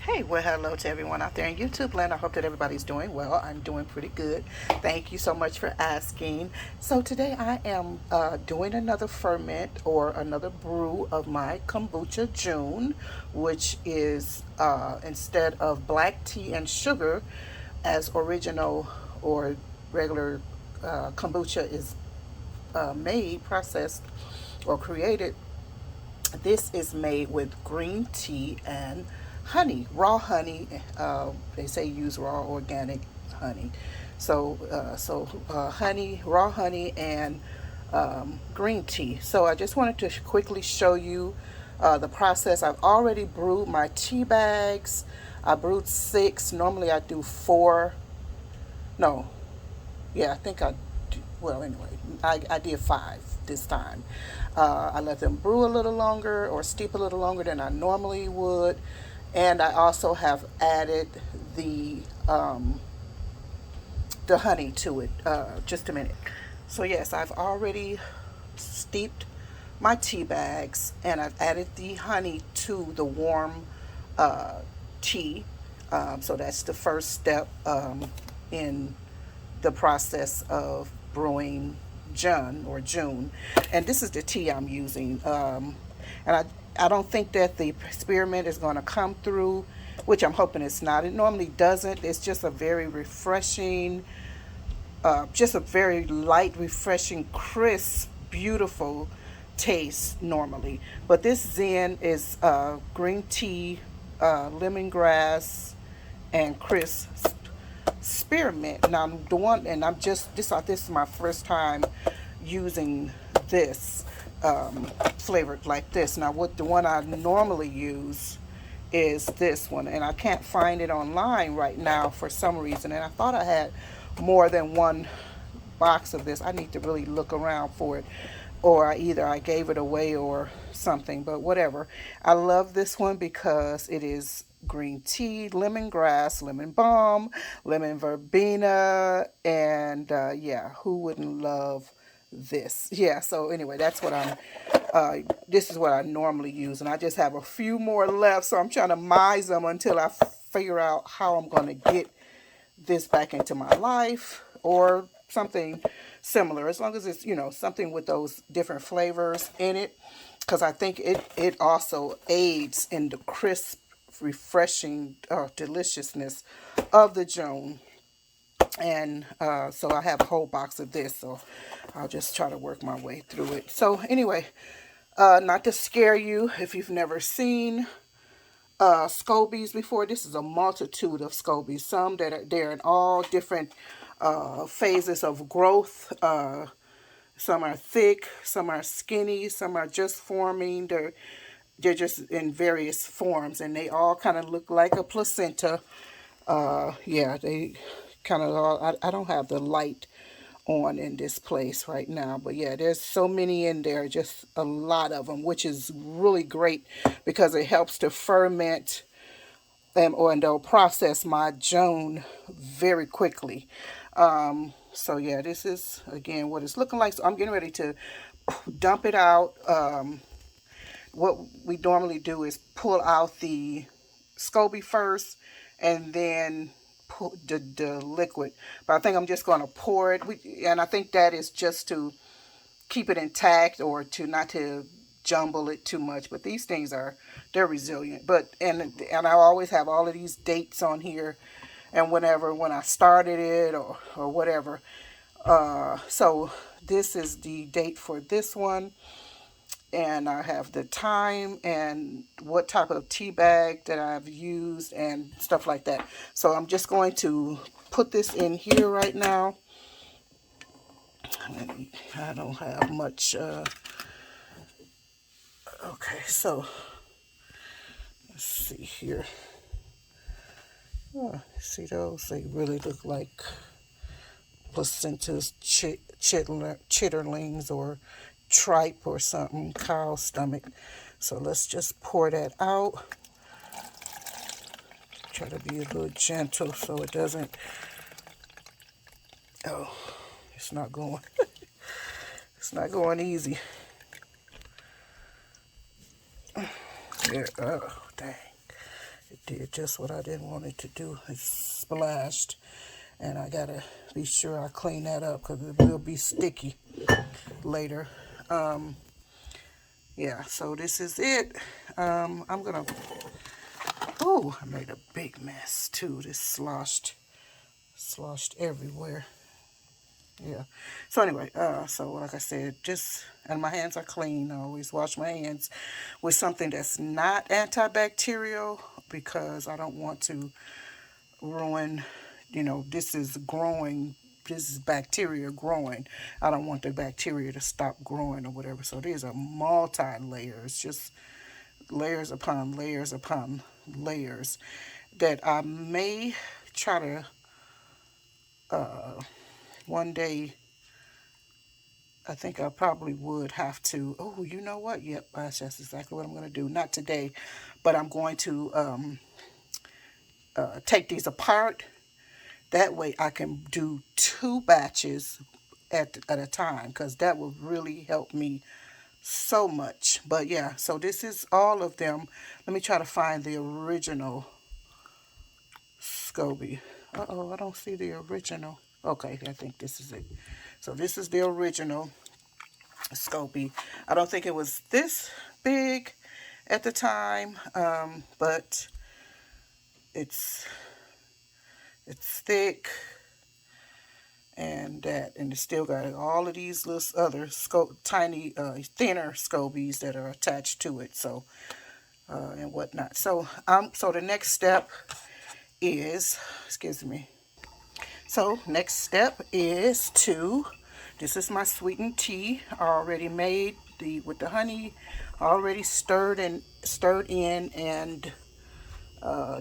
Hey, well, hello to everyone out there in YouTube land. I hope that everybody's doing well. I'm doing pretty good. Thank you so much for asking. So today I am doing another ferment or another brew of my Kombucha June, which is instead of black tea and sugar, as original or regular kombucha is made, processed, or created. This is made with green tea and honey, raw honey. They say use raw organic honey. So honey, raw honey, and green tea. So I just wanted to quickly show you the process. I've already brewed my tea bags. I brewed 6. Normally I do 4. No, yeah, I think I do. Well, anyway, I did 5 this time. I let them brew a little longer or steep a little longer than I normally would. And I also have added the um, the honey to it. Just a minute. So yes, I've already steeped my tea bags and I've added the honey to the warm uh, tea. So that's the first step in the process of brewing June. And this is the tea I'm using. And I don't think that the spearmint is going to come through, which I'm hoping it's not. It normally doesn't. It's just a very refreshing, just a very light, refreshing, crisp, beautiful taste normally. But this Zen is green tea, lemongrass, and crisp spearmint. Now the one, and I'm just this is my first time using this flavored like this. Now what the one I normally use is this one, and I can't find it online right now for some reason. And I thought I had more than one box of this. I need to really look around for it, or either I gave it away or something, but whatever. I love this one because it is green tea, lemongrass, lemon balm, lemon verbena, and yeah, who wouldn't love this? Yeah, so anyway, that's what this is what I normally use, and I just have a few more left, so I'm trying to mize them until I figure out how I'm going to get this back into my life or something similar, as long as it's, something with those different flavors in it, because I think it also aids in the crisp, refreshing deliciousness of the Joan. And so I have a whole box of this, so I'll just try to work my way through it. So anyway, not to scare you if you've never seen scobies before. This is a multitude of scobies. Some that are they're in all different phases of growth. Some are thick, some are skinny, some are just forming. They're just in various forms, and they all kind of look like a placenta. Yeah, they kind of all. I don't have the light on in this place right now, but yeah, there's so many in there, just a lot of them, which is really great because it helps to ferment and they'll process my Joan very quickly. So yeah, this is again what it's looking like. So I'm getting ready to dump it out. What we normally do is pull out the SCOBY first and then put the liquid. But I think I'm just going to pour it. And I think that is just to keep it intact or to not to jumble it too much. But these things they're resilient. But and I always have all of these dates on here and whenever when I started it or whatever. So this is the date for this one, and I have the time and what type of tea bag that I've used and stuff like that. So I'm just going to put this in here right now. I don't have much. Okay, so let's see here. Oh, see those? They really look like placentas, chitterlings, or tripe or something, cow stomach. So let's just pour that out. Try to be a little gentle so it doesn't. Oh, it's not going. It's not going easy. There. Oh, dang. It did just what I didn't want it to do. It splashed, and I gotta be sure I clean that up because it will be sticky later. Yeah, so this is it. I'm gonna, oh, I made a big mess too. This sloshed everywhere. Yeah. So anyway, so like I said, just, and my hands are clean. I always wash my hands with something that's not antibacterial because I don't want to ruin, this is growing, this is bacteria growing. I don't want the bacteria to stop growing or whatever. So these are multi-layers, just layers upon layers upon layers that I may try to one day. I think I probably would have to. Oh, you know what? Yep, that's exactly what I'm going to do. Not today, but I'm going to take these apart. That way I can do 2 batches at a time because that will really help me so much. But yeah, so this is all of them. Let me try to find the original SCOBY. Uh-oh, I don't see the original. Okay, I think this is it. So this is the original SCOBY. I don't think it was this big at the time, but it's thick, and it's still got all of these little other tiny thinner SCOBYs that are attached to it. So and whatnot. So so the next step is, excuse me. So next step is to, this is my sweetened tea already made, with the honey already stirred in and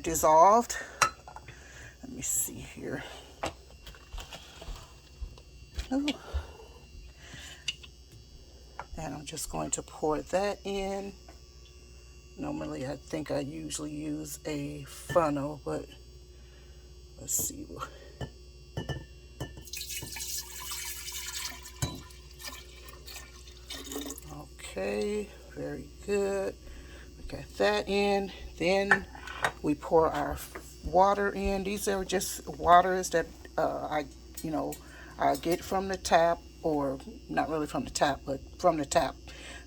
dissolved. Let me see here. Ooh. And I'm just going to pour that in. Normally I think I usually use a funnel, but let's see. Okay, very good. We got that in. Then we pour our water in. These are just waters that I get from the tap, or not really from the tap, but from the tap,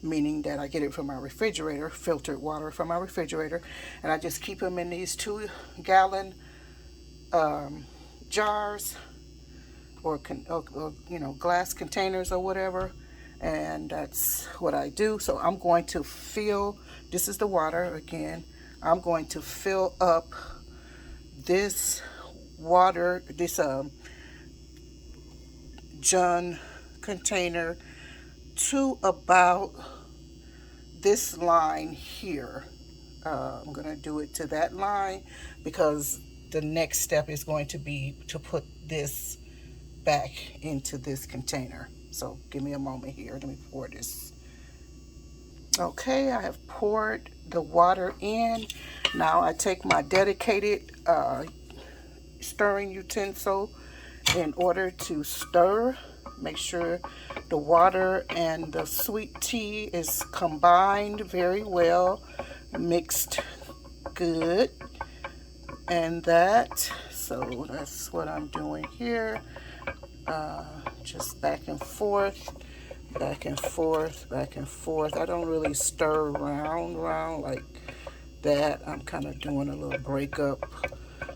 meaning that I get it from my refrigerator, filtered water from my refrigerator, and I just keep them in these 2-gallon jars or glass containers or whatever. And that's what I do. So I'm going to fill, this is the water again, I'm going to fill up this water, this John container to about this line here. I'm going to do it to that line because the next step is going to be to put this back into this container. So give me a moment here. Let me pour this. Okay, I have poured the water in. Now I take my dedicated stirring utensil in order to stir. Make sure the water and the sweet tea is combined very well, mixed good. And so that's what I'm doing here. Just back and forth, back and forth, back and forth. I don't really stir round like that. I'm kind of doing a little breakup,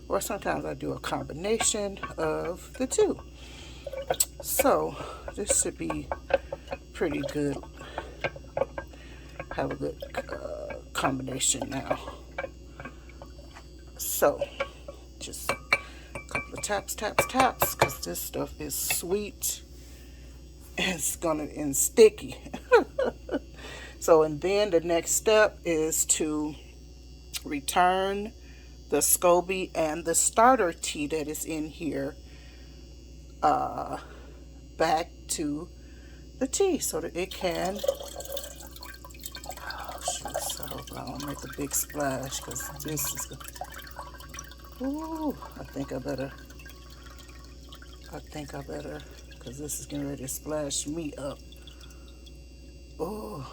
or sometimes I do a combination of the two. So this should be pretty good. Have a good combination now. So just couple of taps, because this stuff is sweet and sticky. So, and then the next step is to return the SCOBY and the starter tea that is in here back to the tea so that it can, oh shoot, so I don't make a big splash because this is good. Ooh, I think I better, because this is getting ready to splash me up. Oh,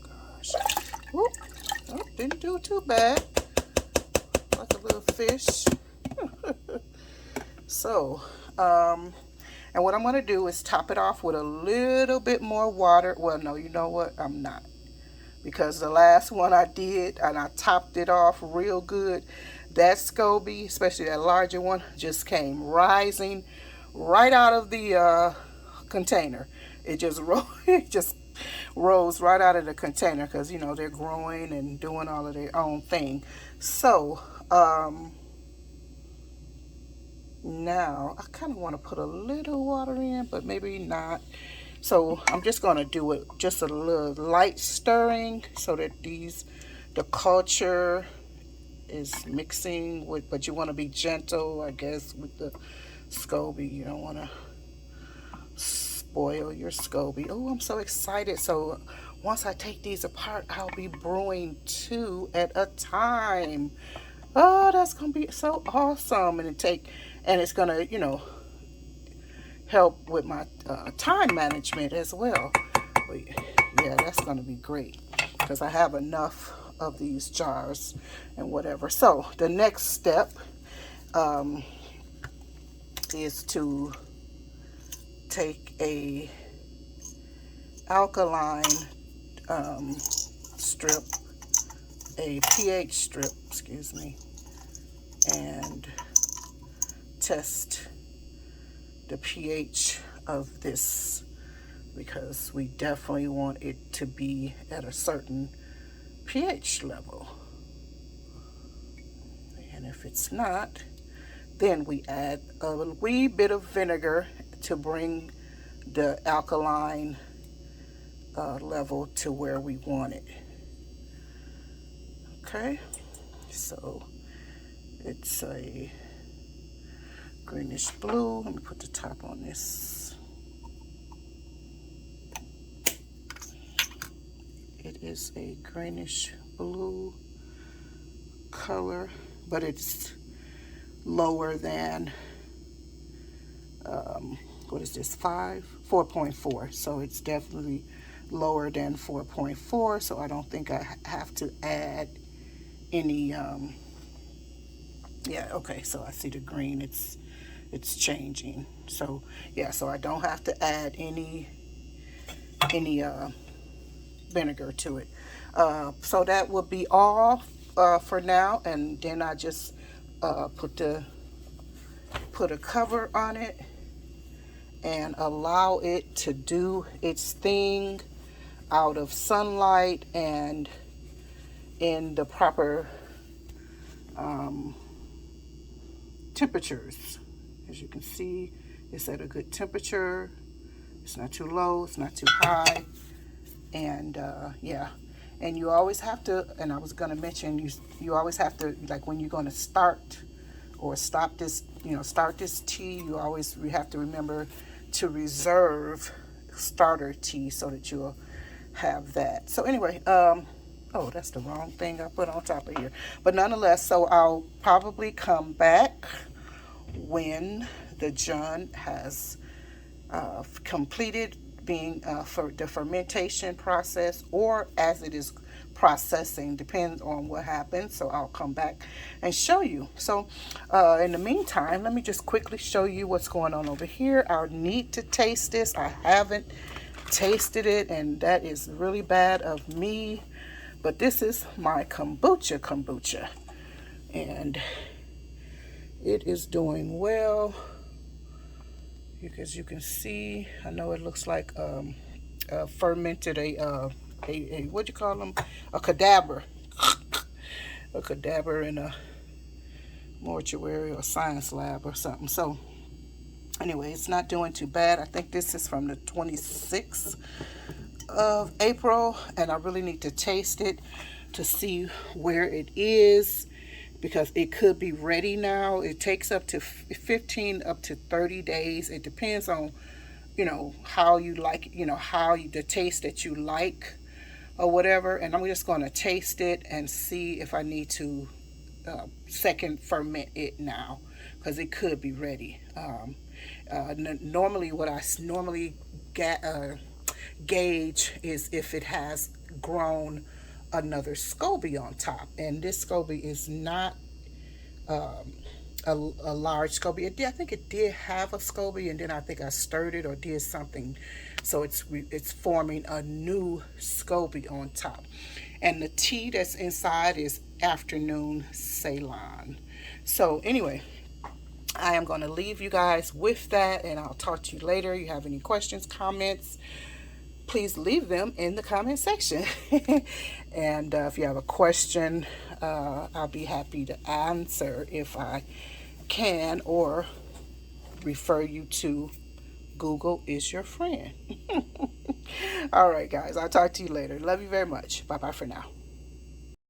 gosh. Whoop. Oh, didn't do too bad. like a little fish. So, and what I'm going to do is top it off with a little bit more water. Well, no, you know what? I'm not. Because the last one I did, and I topped it off real good, that SCOBY, especially that larger one, just came rising right out of the container. It just it just rose right out of the container because, you know, they're growing and doing all of their own thing. So, now I kind of want to put a little water in, but maybe not. So I'm just going to do it just a little light stirring so that the culture is mixing with, but you want to be gentle, I guess, with the SCOBY. You don't want to spoil your SCOBY. Oh, I'm so excited. So once I take these apart, I'll be brewing 2 at a time. Oh, that's going to be so awesome. And it's going to, you know, help with my time management as well. But yeah, that's going to be great because I have enough of these jars and whatever. So the next step is to take a alkaline strip, a pH strip, excuse me, and test the pH of this because we definitely want it to be at a certain pH level. And if it's not, then we add a wee bit of vinegar to bring the alkaline level to where we want it. Okay, so it's a greenish blue. Let me put the top on this. It is a greenish blue color, but it's lower than what is this, 4.4. So it's definitely lower than 4.4. So I don't think I have to add any yeah, okay, so I see the green, it's changing. So yeah, so I don't have to add any vinegar to it. So that will be all for now, and then I just put a cover on it and allow it to do its thing out of sunlight and in the proper temperatures. As you can see, it's at a good temperature. It's not too low, it's not too high. And yeah, and you always have to, and I was going to mention, you always have to, like when you're going to start or stop this, start this tea, you have to remember to reserve starter tea so that you'll have that. So anyway, oh, that's the wrong thing I put on top of here. But nonetheless, so I'll probably come back when the John has completed being for the fermentation process, or as it is processing, depends on what happens. So I'll come back and show you. So in the meantime, let me just quickly show you what's going on over here. I need to taste this. I haven't tasted it, and that is really bad of me. But this is my kombucha, and it is doing well. As you can see, I know it looks like fermented what do you call them? A cadaver. A cadaver in a mortuary or science lab or something. So anyway, it's not doing too bad. I think this is from the 26th of April, and I really need to taste it to see where it is, because it could be ready now. It takes up to 15 up to 30 days. It depends on, how you like, the taste that you like or whatever. And I'm just going to taste it and see if I need to second ferment it now, because it could be ready. Normally, what I normally gauge is if it has grown another SCOBY on top, and this SCOBY is not a large SCOBY. I think it did have a SCOBY, and then I think I stirred it or did something, so it's forming a new SCOBY on top. And the tea that's inside is afternoon Ceylon. So anyway, I am going to leave you guys with that, and I'll talk to you later. You have any questions, comments, please leave them in the comment section. And if you have a question, I'll be happy to answer if I can, or refer you to Google is your friend. All right, guys, I'll talk to you later. Love you very much. Bye bye for now.